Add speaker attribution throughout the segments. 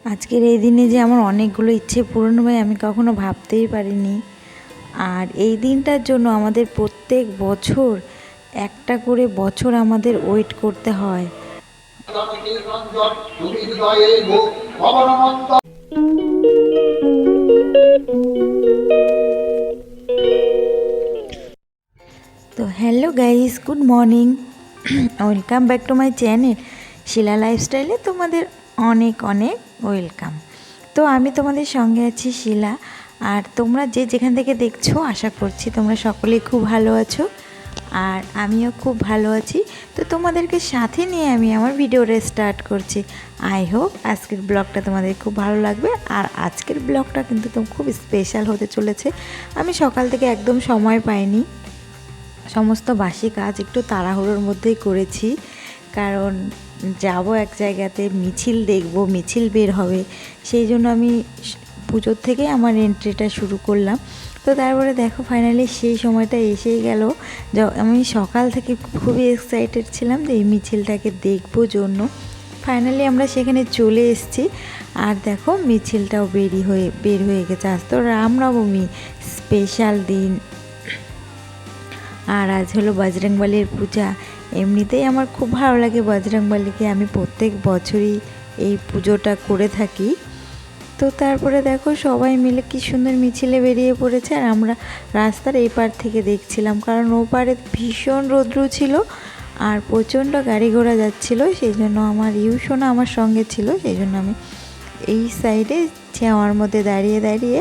Speaker 1: আজকের এই দিনে যে আমার অনেকগুলো ইচ্ছে পূরণ হবে আমি কখনো ভাবতেই পারিনি। আর এই দিনটার জন্য আমাদের প্রত্যেক বছর একটা করে বছর আমাদের ওয়েট করতে হয়। তো hello guys, good morning, welcome back to my channel Shila লাইফস্টাইলে তোমাদের অনেক অনেক ওয়েলকাম। তো আমি তোমাদের সঙ্গে আছি শিলা, আর তোমরা যে যেখান থেকে দেখছো আশা করছি তোমরা সকলেই খুব ভালো আছো, আর আমিও খুব ভালো আছি। তো তোমাদেরকে সাথে নিয়ে আমি আমার ভিডিওটা স্টার্ট করছি। আই হোপ আজকের ব্লগটা তোমাদের খুব ভালো লাগবে। আর আজকের ব্লগটা কিন্তু খুব স্পেশাল হতে চলেছে। আমি সকাল থেকে একদম সময় পাইনি, সমস্ত বাসি কাজ একটু তাড়াহুড়োর মধ্যেই করেছি, কারণ যাব এক জায়গাতে, মিছিল দেখব, মিছিল বের হবে, সেই জন্য আমি পুজোর থেকেই আমার এন্ট্রিটা শুরু করলাম। তো তারপরে দেখো ফাইনালি সেই সময়টা এসেই গেল। আমি সকাল থেকে খুবই এক্সাইটেড ছিলাম যে এই মিছিলটাকে দেখবো জন্য। ফাইনালি আমরা সেখানে চলে এসেছি, আর দেখো মিছিলটাও বের হয়ে গেছে। আজ তো রামনবমী, স্পেশাল দিন, আর আজ হলো বজরংবলীর পূজা। এমনিতেই আমার খুব ভালো লাগে বজরংবলীকে, আমি প্রত্যেক বছরই এই পুজোটা করে থাকি। তো তারপরে দেখো সবাই মিলে কি সুন্দর মিছিলে বেরিয়ে পড়েছে, আর আমরা রাস্তার এই পার থেকে দেখছিলাম, কারণ ও পারে ভীষণ রৌদ্র ছিল আর প্রচণ্ড গাড়ি ঘোড়া যাচ্ছিলো। সেই জন্য আমার ইউসোনা আমার সঙ্গে ছিল, সেই জন্য আমি এই সাইডে ছাওয়ার মধ্যে দাঁড়িয়ে দাঁড়িয়ে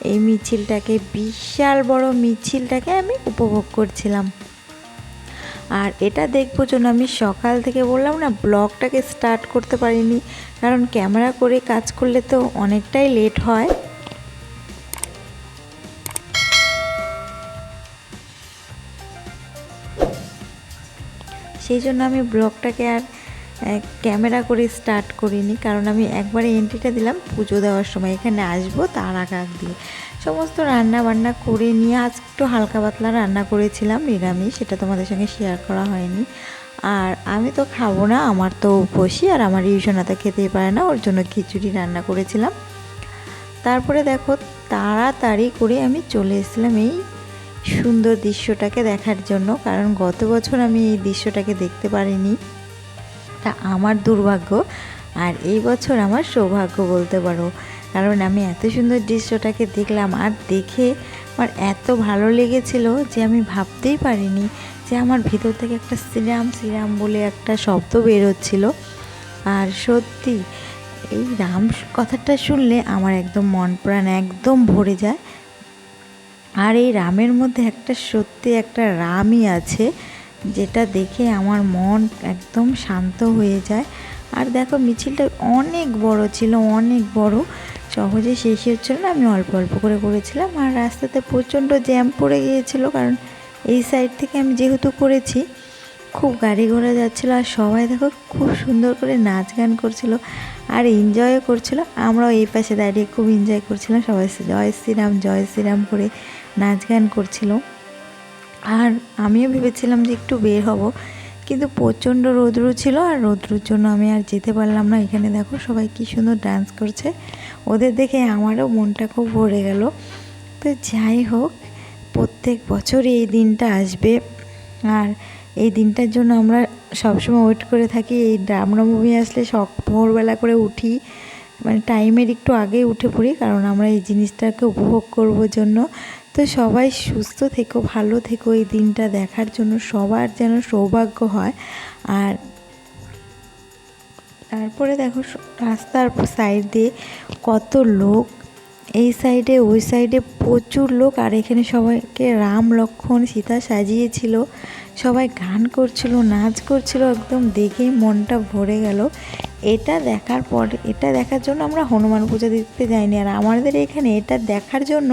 Speaker 1: এই মিছিলটাকে, বিশাল বড় মিছিলটাকে আমি উপভোগ করছিলাম। আর এটা দেখবো জন্য আমি সকাল থেকে বললাম না ব্লগটাকে স্টার্ট করতে পারিনি, কারণ ক্যামেরা করে কাজ করলে তো অনেকটাই লেট হয়। সেই জন্য আমি ব্লগটাকে আর ক্যামেরা করে স্টার্ট করিনি, কারণ আমি একবারে এন্ট্রিটা দিলাম পুজো দেওয়ার সময়, এখানে আসবো তার আগ দিয়ে সমস্ত রান্না বান্না করে নিয়ে। আজ একটু হালকা পাতলা রান্না করেছিলাম নিরামিষ, সেটা তোমাদের সঙ্গে শেয়ার করা হয়নি। আর আমি তো খাবো না, আমার তো উপোসী, আর আমার ইউসোনাতে খেতেই পারে না, ওর জন্য খিচুড়ি রান্না করেছিলাম। তারপরে দেখো তাড়াতাড়ি করে আমি চলে এসেছিলাম এই সুন্দর দৃশ্যটাকে দেখার জন্য, কারণ গত বছর আমি এই দৃশ্যটাকে দেখতে পারিনি। তা আমার দুর্ভাগ্য, আর এই বছর আমার সৌভাগ্য বলতে পারো, কারণ আমি এত সুন্দর দৃশ্যটাকে দেখলাম। আর দেখে আমার এত ভালো লেগেছিল যে আমি ভাবতেই পারিনি যে আমার ভিতর থেকে একটা শ্রীরাম শ্রীরাম বলে একটা শব্দ বেরোচ্ছিল। আর সত্যি এই রাম কথাটা শুনলে আমার একদম মন প্রাণ একদম ভরে যায়। আর এই রামের মধ্যে একটা সত্যি একটা রামই আছে, যেটা দেখে আমার মন একদম শান্ত হয়ে যায়। আর দেখো মিছিলটা অনেক বড় ছিল, অনেক বড়, সহজে শেষ হচ্ছিল না, আমি অল্প অল্প করে করেছিলাম। আর রাস্তাতে প্রচণ্ড জ্যাম পড়ে গিয়েছিল, কারণ এই সাইড থেকে আমি যেহেতু করেছি খুব গাড়ি ঘোড়া যাচ্ছিলো, আর সবাই দেখো খুব সুন্দর করে নাচ গান করছিল আর এনজয়ও করছিল। আমরাও এই পাশে দাঁড়িয়ে খুব এনজয় করছিলাম, সবাই জয় শ্রীরাম করে নাচ গান করছিল। আর আমিও ভেবেছিলাম যে একটু বের হব, কিন্তু প্রচণ্ড রৌদ্র ছিল, আর রৌদ্রর জন্য আমি আর যেতে পারলাম না। এখানে দেখো সবাই কী সুন্দর ডান্স করছে, ওদের দেখে আমারও মনটা খুব ভরে গেল। তো যাই হোক, প্রত্যেক বছরই এই দিনটা আসবে, আর এই দিনটার জন্য আমরা সবসময় ওয়েট করে থাকি। এই রামনবমী আসলে ভোরবেলা করে উঠি, মানে টাইমের একটু আগেই উঠে পড়ি, কারণ আমরা এই জিনিসটাকে উপভোগ করবার জন্য। তো সবাই সুস্থ থেকো, ভালো থেকো, এই দিনটা দেখার জন্য সবার যেন সৌভাগ্য হয়। আর তারপরে দেখো রাস্তার সাইড দিয়ে কত লোক, এই সাইডে ওই সাইডে প্রচুর লোক, আর এখানে সবাইকে রাম লক্ষ্মণ সীতা সাজিয়েছিল, সবাই গান করছিল, নাচ করছিল, একদম দেখেই মনটা ভরে গেল। এটা দেখার জন্য আমরা হনুমান পূজা দিতে যাইনি, আর আমাদের এখানে এটা দেখার জন্য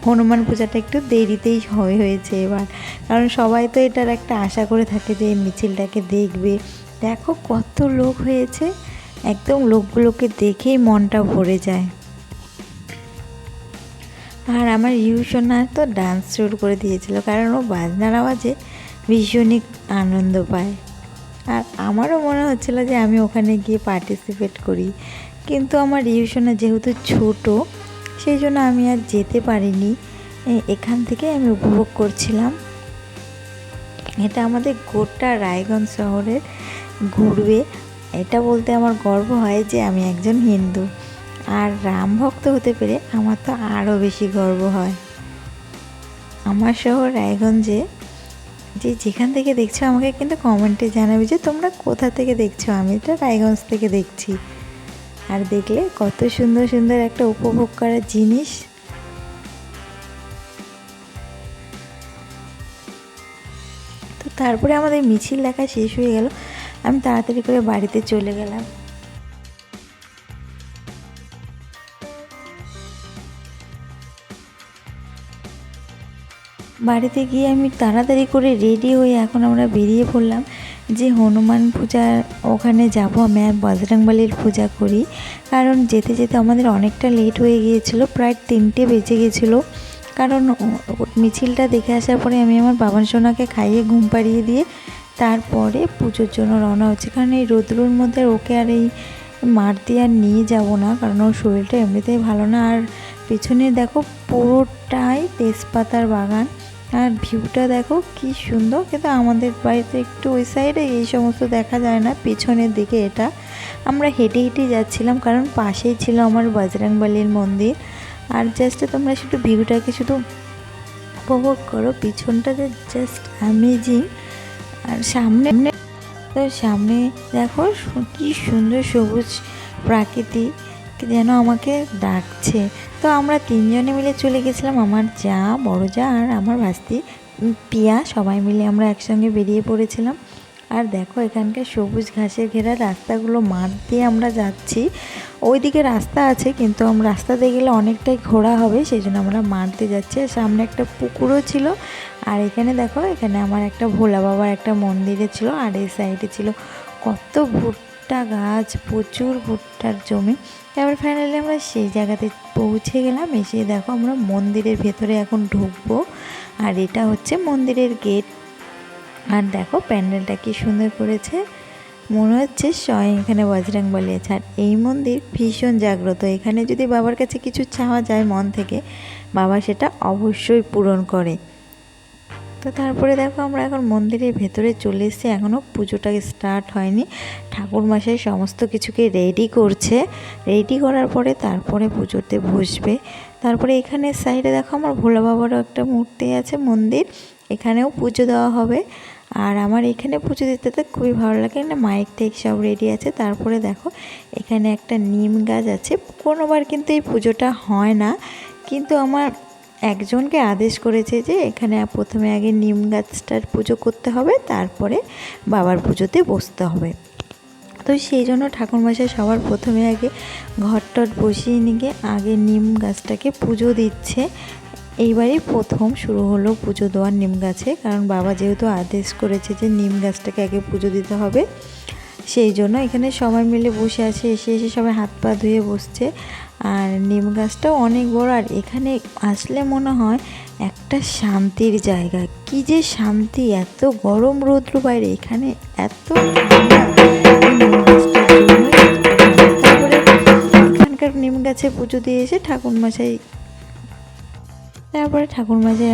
Speaker 1: হনুমান পূজাটা একটু দেরিতেই হয়েছে এবার, কারণ সবাই তো এটার একটা আশা করে থাকে যে এই মিছিলটাকে দেখবে। দেখো কত লোক হয়েছে, একদম লোকগুলোকে দেখেই মনটা ভরে যায়। আর আমার ইউসোনা তো ডান্স শুরু করে দিয়েছিল, কারণ ও বাজনার আওয়াজে ভীষণই আনন্দ পায়। আর আমারও মনে হচ্ছিল যে আমি ওখানে গিয়ে পার্টিসিপেট করি, কিন্তু আমার রিউশনে যেহেতু ছোট, সেই জন্য আমি আর যেতে পারিনি। এখান থেকে আমি উপভোগ করছিলাম। এটা আমাদের গোটা রায়গঞ্জ শহরের ঘুরবে, এটা বলতে আমার গর্ব হয় যে আমি একজন হিন্দু, আর রাম ভক্ত হতে পেরে আমার তো আরও বেশি গর্ব হয়। আমার শহর রায়গঞ্জে যেখান থেকে দেখছো আমাকে কিন্তু কমেন্টে জানাবে যে তোমরা কোথা থেকে দেখছো। আমি তো রায়গঞ্জ থেকে দেখছি। আর দেখলে কত সুন্দর সুন্দর একটা উপভোগ করার জিনিস। তো তারপরে আমাদের মিছিল দেখা শেষ হয়ে গেল, আমি তাড়াতাড়ি করে বাড়িতে চলে গেলাম। বাড়িতে গিয়ে আমি তাড়াতাড়ি করে রেডি হয়ে এখন আমরা বেরিয়ে পড়লাম যে হনুমান পূজার ওখানে যাব। আমি বজরংবলীর পূজা করি, কারণ যেতে যেতে আমাদের অনেকটা লেট হয়ে গিয়েছিল, প্রায় 3টে বেজে গেছিলো। কারণ মিছিলটা দেখে আসার পরে আমি আমার বাবান সোনাকে খাইয়ে ঘুম পাড়িয়ে দিয়ে তারপরে পুজোর জন্য রওনা হচ্ছে। কারণ এই রোদ্রুর মধ্যে ওকে আর এই মাঠ দিয়ে আর নিয়ে যাবো না, কারণ ওর শরীরটা এমনিতেই ভালো না। আর পেছনে দেখো পুরোটাই তেজপাতার বাগান, আর ভিউটা দেখো কি সুন্দর। কিন্তু আমাদের বাড়িতে একটু ওই সাইডে এই সমস্ত দেখা যায় না, পিছনের দিকে এটা। আমরা হেঁটে হেঁটে যাচ্ছিলাম, কারণ পাশেই ছিল আমার বজরংবলীর মন্দির। আর জাস্ট তোমরা শুধু ভিউটাকে শুধু উপভোগ করো, পিছনটাতে জাস্ট অ্যামেজিং। আর সামনে দেখো কি সুন্দর সবুজ প্রাকৃতিক, যেন আমাকে ডাকছে। তো আমরা 3জনে মিলে চলে গেছিলাম, আমার যা, বড় যা আর আমার ভাস্তি পিয়া, সবাই মিলে আমরা একসঙ্গে বেরিয়ে পড়েছিলাম। আর দেখো এখানকার সবুজ ঘাসে ঘেরা রাস্তাগুলো, মাঠ দিয়ে আমরা যাচ্ছি। ওইদিকে রাস্তা আছে, কিন্তু রাস্তা দিয়ে গেলে অনেকটাই ঘোরা হবে, সেই জন্য আমরা মাঠ দিয়ে যাচ্ছি। সামনে একটা পুকুরও ছিল। আর এখানে দেখো, এখানে আমার একটা ভোলা বাবার একটা মন্দিরে ছিল, আর এই সাইডে ছিল কত ভুট্টা গাছ, প্রচুর ভুট্টার জমি। তারপর ফাইনালি আমরা সেই জায়গাতে পৌঁছে গেলাম। এসে দেখো আমরা মন্দিরের ভেতরে এখন ঢুকবো, আর এটা হচ্ছে মন্দিরের গেট। আর দেখো প্যান্ডেলটা কি সুন্দর করেছে, মনে হচ্ছে স্বয়ং এখানে বজরংবলী আছে। আর এই মন্দির ভীষণ জাগ্রত, এখানে যদি বাবার কাছে কিছু চাওয়া যায় মন থেকে, বাবা সেটা অবশ্যই পূরণ করে। তো তারপরে দেখো আমরা এখন মন্দিরের ভেতরে চলে এসেছি, এখনও পুজোটা স্টার্ট হয়নি। ঠাকুরমশাই সমস্ত কিছুকে রেডি করছে, রেডি করার পরে তারপরে পুজোতে বসবে। তারপরে এখানে সাইডে দেখো আমার ভোলা বাবারও একটা মূর্তি আছে, মন্দির, এখানেও পুজো দেওয়া হবে। আর আমার এখানে পুজো দিতে তো খুবই ভালো লাগে না, মাইক টেক সব রেডি আছে। তারপরে দেখো এখানে একটা নিম গাছ আছে। কোনোবার কিন্তু এই পুজোটা হয় না, কিন্তু আমার একজনকে আদেশ করেছে যে এখানে প্রথমে আগে নিম গাছটার পুজো করতে হবে, তারপরে বাবার পুজোতে বসতে হবে। তো সেই জন্য ঠাকুরমশাই সবার প্রথমে আগে ঘরটট বসিয়ে নিয়ে আগে নিম গাছটাকে পুজো দিচ্ছে। এইবারই প্রথম শুরু হলো পুজো দেওয়ার নিম গাছে, কারণ বাবা যেহেতু আদেশ করেছে যে নিম গাছটাকে আগে পুজো দিতে হবে, সেই জন্য এখানে সবাই মিলে বসে আছে। এসে সবাই হাত পা ধুয়ে বসছে। আর নিম গাছটাও অনেক বড়, আর এখানে আসলে মনে হয় একটা শান্তির জায়গা। কি যে শান্তি, এত গরম রৌদ্র বাইরে, এখানে এত তারপরে এখানকার নিম গাছে পুজো দিয়ে এসে ঠাকুরমশাই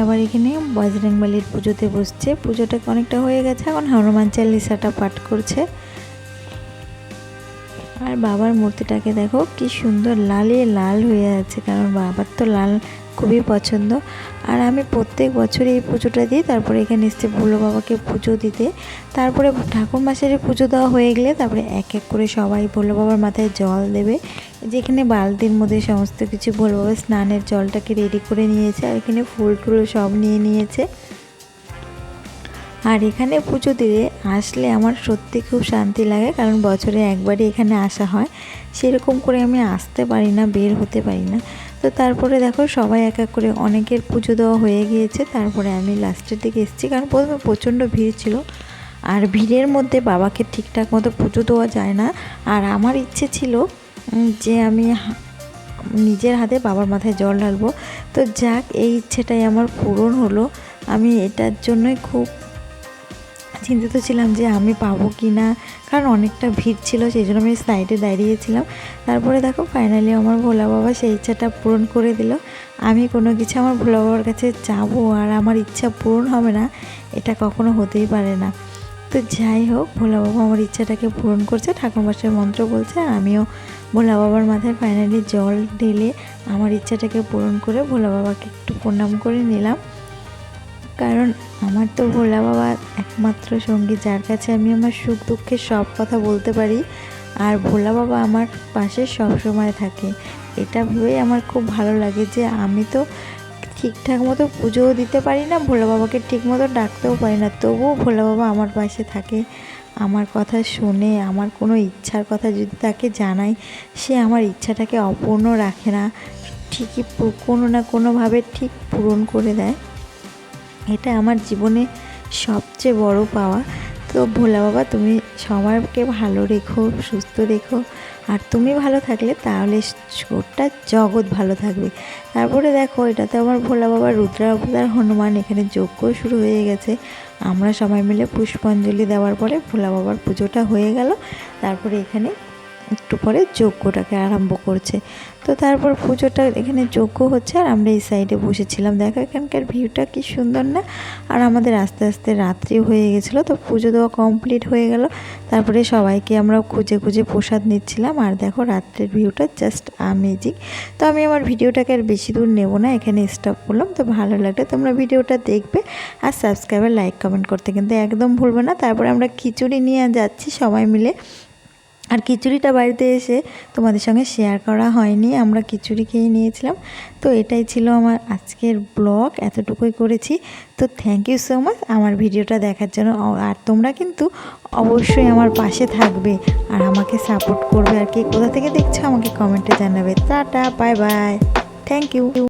Speaker 1: আবার এখানে বজরংবলীর পুজোতে বসছে। পুজোটা অনেকটা হয়ে গেছে, এখন হনুমান চালিসাটা পাঠ করছে। আর বাবার মূর্তিটাকে দেখো কি সুন্দর লালে লাল হয়ে আছে, কারণ বাবার তো লাল খুবই পছন্দ। আর আমি প্রত্যেক বছরই এই পুজোটা দিই। তারপরে এখানে এসছে ভোলা বাবাকে পুজো দিতে। তারপরে ঠাকুরমশাইয়ের পুজো দেওয়া হয়ে গেলে তারপরে এক এক করে সবাই ভোলা বাবার মাথায় জল দেবে। যেখানে বালতির মধ্যে সমস্ত কিছু ভোলা বাবার স্নানের জলটাকে রেডি করে নিয়েছে, আর এখানে ফুল টুল সব নিয়ে নিয়েছে। আর এখানে পুজো দিয়ে আসলে আমার সত্যি খুব শান্তি লাগে, কারণ বছরে একবারই এখানে আসা হয়, সেরকম করে আমি আসতে পারি না, বের হতে পারি না। তো তারপরে দেখো সবাই এক এক করে অনেকের পুজো দেওয়া হয়ে গিয়েছে। তারপরে আমি লাস্টের দিকে এসেছি, কারণ প্রথমে প্রচণ্ড ভিড় ছিল, আর ভিড়ের মধ্যে বাবাকে ঠিকঠাক মতো পুজো দেওয়া যায় না। আর আমার ইচ্ছে ছিল যে আমি নিজের হাতে বাবার মাথায় জল ঢালবো। তো যাক, এই ইচ্ছেটাই আমার পূরণ হলো। আমি এটার জন্যই খুব চিন্তিত ছিলাম যে আমি পাবো কি না, কারণ অনেকটা ভিড় ছিল, সেই জন্য আমি সাইডে দাঁড়িয়েছিলাম। তারপরে দেখো ফাইনালি আমার ভোলা বাবা সেই ইচ্ছাটা পূরণ করে দিল। আমি কোনো কিছু আমার ভোলা বাবার কাছে যাবো আর আমার ইচ্ছা পূরণ হবে না, এটা কখনো হতেই পারে না। তো যাই হোক, ভোলা বাবা আমার ইচ্ছাটাকে পূরণ করছে, ঠাকুরমশাই মন্ত্র বলছে, আর আমিও ভোলা বাবার মাথায় ফাইনালি জল ঢেলে আমার ইচ্ছাটাকে পূরণ করে ভোলা বাবাকে একটু প্রণাম করে নিলাম। কারণ আমার তো ভোলা বাবা একমাত্র সঙ্গী, যার কাছে আমি আমার সুখ দুঃখের সব কথা বলতে পারি, আর ভোলা বাবা আমার পাশে সব সময় থাকে। এটা ভেবেই আমার খুব ভালো লাগে যে আমি তো ঠিকঠাক মতো পুজোও দিতে পারি না, ভোলা বাবাকে ঠিক মতো ডাকতেও পারি না, তবুও ভোলা বাবা আমার পাশে থাকে, আমার কথা শোনে। আমার কোনো ইচ্ছার কথা যদি তাকে জানাই, সে আমার ইচ্ছাটাকে অপূর্ণ রাখে না, ঠিকই কোনো না কোনোভাবে ঠিক পূরণ করে দেয়। এটা আমার জীবনে সবচেয়ে বড় পাওয়া। তো ভোলা বাবা, তুমি সবাইকে ভালো রেখো, সুস্থ রেখো, আর তুমি ভালো থাকলে তাহলে গোটা জগৎ ভালো থাকবে। তারপরে দেখো, এটাতে আমার ভোলা বাবার রুদ্রাবতার হনুমান, এখানে যজ্ঞ শুরু হয়ে গেছে। আমরা সবাই মিলে পুষ্পাঞ্জলি দেওয়ার পরে ভোলা বাবার পুজোটা হয়ে গেল। তারপরে এখানে একটু পরে যজ্ঞটাকে আরম্ভ করছে। তো তারপর পুজোটা এখানে যজ্ঞ হচ্ছে, আর আমরা এই সাইডে বসেছিলাম। দেখো এখানকার ভিউটা কি সুন্দর না। আর আমাদের আস্তে আস্তে রাত্রি হয়ে গেছিলো, তো পুজো দেওয়া কমপ্লিট হয়ে গেল। তারপরে সবাইকে আমরা খুঁজে খুঁজে প্রসাদ নিচ্ছিলাম। আর দেখো রাত্রের ভিউটা জাস্ট আমেজিং। তো আমি আমার ভিডিওটাকে আর বেশি দূর নেব না, এখানে স্টপ করলাম। তো ভালো লাগলে তোমরা ভিডিওটা দেখবে, আর সাবস্ক্রাইব, লাইক, কমেন্ট করতে কিন্তু একদম ভুলবে না। তারপরে আমরা খিচুড়ি নিয়ে যাচ্ছি সবাই মিলে। আর খিচুড়িটা বাড়িতে এসে তোমাদের সঙ্গে শেয়ার করা হয়নি, আমরা খিচুড়ি খেয়ে নিয়েছিলাম। তো এটাই ছিল আমার আজকের ব্লগ, এতটুকুই করেছি। তো থ্যাংক ইউ সো মাচ আমার ভিডিওটা দেখার জন্য। আর তোমরা কিন্তু অবশ্যই আমার পাশে থাকবে আর আমাকে সাপোর্ট করবে। আর কে কোথা থেকে দেখছো আমাকে কমেন্টে জানাবে। Tata, bye bye, thank you.